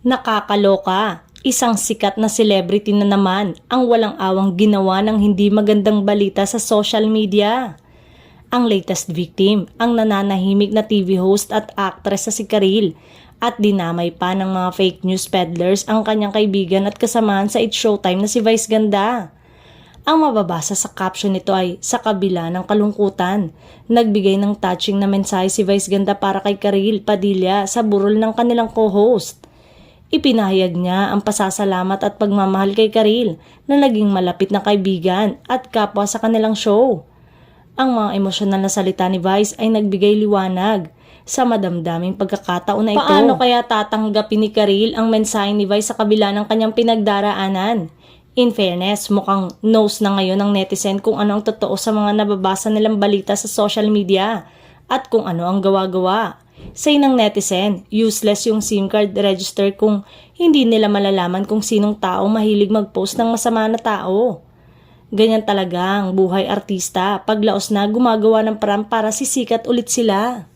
Nakakaloka, isang sikat na celebrity na naman ang walang awang ginawa ng hindi magandang balita sa social media. Ang latest victim, ang nananahimik na TV host at actress sa si Karil, at dinamay pa ng mga fake news peddlers ang kanyang kaibigan at kasamahan sa It's Showtime na si Vice Ganda. Ang mababasa sa caption nito ay, sa kabila ng kalungkutan, nagbigay ng touching na mensahe si Vice Ganda para kay Karil Padilla sa burol ng kanilang co-host. Ipinahayag niya ang pasasalamat at pagmamahal kay Karil na naging malapit na kaibigan at kapwa sa kanilang show. Ang mga emosyonal na salita ni Vice ay nagbigay liwanag sa madamdaming pagkakataon na ito. Paano kaya tatanggapin ni Karil ang mensahe ni Vice sa kabila ng kanyang pinagdaraanan? In fairness, mukhang knows na ngayon ng netizen kung ano ang totoo sa mga nababasa nilang balita sa social media at kung ano ang gawa-gawa. Say ng netizen, useless yung SIM card register kung hindi nila malalaman kung sinong tao mahilig mag-post ng masama na tao. Ganyan talaga ang buhay artista, paglaos na gumagawa ng paraan para sisikat ulit sila.